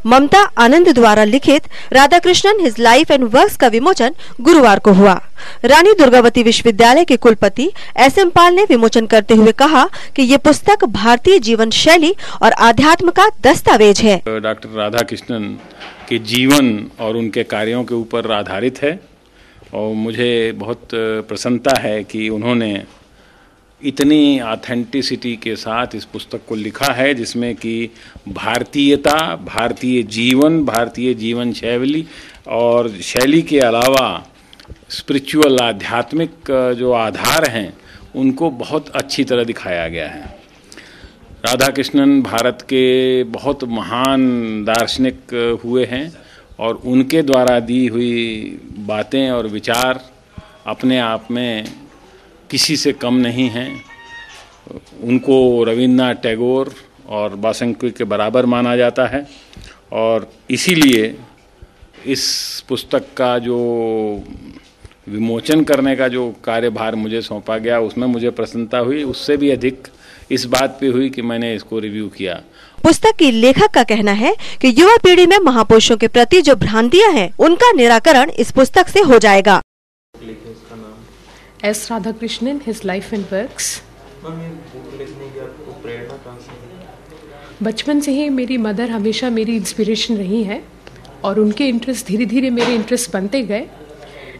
ममता आनंद द्वारा लिखित Radhakrishnan his life and works का विमोचन गुरुवार को हुआ। रानी दुर्गावती विश्वविद्यालय के कुलपति एस.एम. पाल ने विमोचन करते हुए कहा कि ये पुस्तक भारतीय जीवन शैली और आध्यात्म का दस्तावेज है। डॉक्टर राधाकृष्णन के जीवन और उनके कार्यों के ऊपर आधारित है और मुझे बहुत प्रसन्नता है कि उन्होंने इतनी ऑथेंटिसिटी के साथ इस पुस्तक को लिखा है, जिसमें कि भारतीयता, भारतीय जीवन शैली और शैली के अलावा स्पिरिचुअल आध्यात्मिक जो आधार हैं उनको बहुत अच्छी तरह दिखाया गया है। राधाकृष्णन भारत के बहुत महान दार्शनिक हुए हैं और उनके द्वारा दी हुई बातें और विचार अपने आप में किसी से कम नहीं हैं। उनको रविन्द्रनाथ टैगोर और बासंकी के बराबर माना जाता है और इसीलिए इस पुस्तक का जो विमोचन करने का जो कार्यभार मुझे सौंपा गया उसमें मुझे प्रसन्नता हुई। उससे भी अधिक इस बात पे हुई कि मैंने इसको रिव्यू किया। पुस्तक की लेखक का कहना है कि युवा पीढ़ी में महापुरुषों के प्रति जो भ्रांतियां हैं उनका निराकरण इस पुस्तक से हो जाएगा। S. Radhakrishnan his life and works. बचपन से ही मेरी मदर हमेशा मेरी इंस्पिरेशन रही है और उनके इंटरेस्ट धीरे धीरे मेरे इंटरेस्ट बनते गए।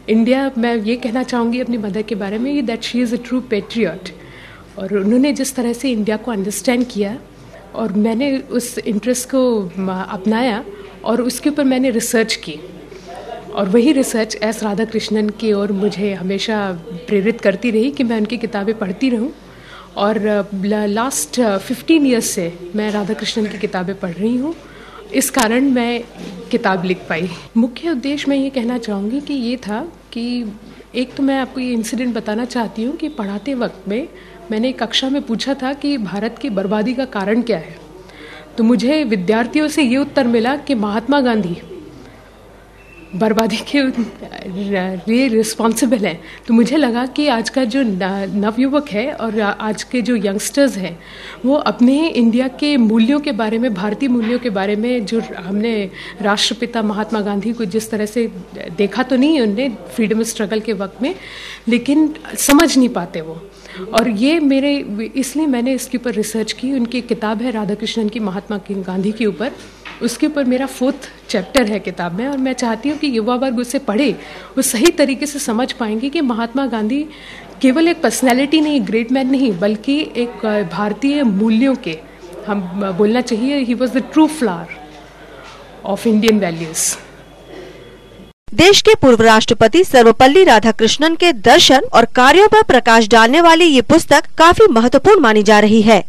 इंडिया, मैं ये कहना चाहूँगी अपनी मदर के बारे में that she is a true patriot, और उन्होंने जिस तरह से इंडिया को अंडरस्टैंड किया और मैंने उस इंटरेस्ट को अपनाया और उसके ऊपर मैंने रिसर्च की और वही रिसर्च एस. राधाकृष्णन की ओर मुझे हमेशा प्रेरित करती रही कि मैं उनकी किताबें पढ़ती रहूं और लास्ट 15 ईयर्स से मैं राधाकृष्णन की किताबें पढ़ रही हूं। इस कारण मैं किताब लिख पाई। मुख्य उद्देश्य मैं ये कहना चाहूँगी कि ये था कि एक तो मैं आपको ये इंसिडेंट बताना चाहती हूँ कि पढ़ाते वक्त में मैंने एक कक्षा में पूछा था कि भारत की बर्बादी का कारण क्या है, तो मुझे विद्यार्थियों से ये उत्तर मिला कि महात्मा गांधी बर्बादी के लिए रिस्पॉन्सिबल है। तो मुझे लगा कि आज का जो नवयुवक है और आज के जो यंगस्टर्स हैं वो अपने इंडिया के मूल्यों के बारे में, भारतीय मूल्यों के बारे में, जो हमने राष्ट्रपिता महात्मा गांधी को जिस तरह से देखा तो नहीं उनने फ्रीडम स्ट्रगल के वक्त में, लेकिन समझ नहीं पाते वो। और ये इसलिए मैंने इसके ऊपर रिसर्च की। उनकी किताब है राधाकृष्णन की महात्मा गांधी के ऊपर, उसके ऊपर मेरा 4th चैप्टर है किताब में और मैं चाहती हूँ कि युवा वर्ग उसे पढ़े, वो सही तरीके से समझ पाएंगे कि महात्मा गांधी केवल एक पर्सनैलिटी नहीं, ग्रेट मैन नहीं, बल्कि एक भारतीय मूल्यों के, हम बोलना चाहिए, he was the true flower of Indian values. देश के पूर्व राष्ट्रपति सर्वपल्ली राधाकृष्णन के दर्शन और कार्यों पर प्रकाश डालने वाली ये पुस्तक काफी महत्वपूर्ण मानी जा रही है।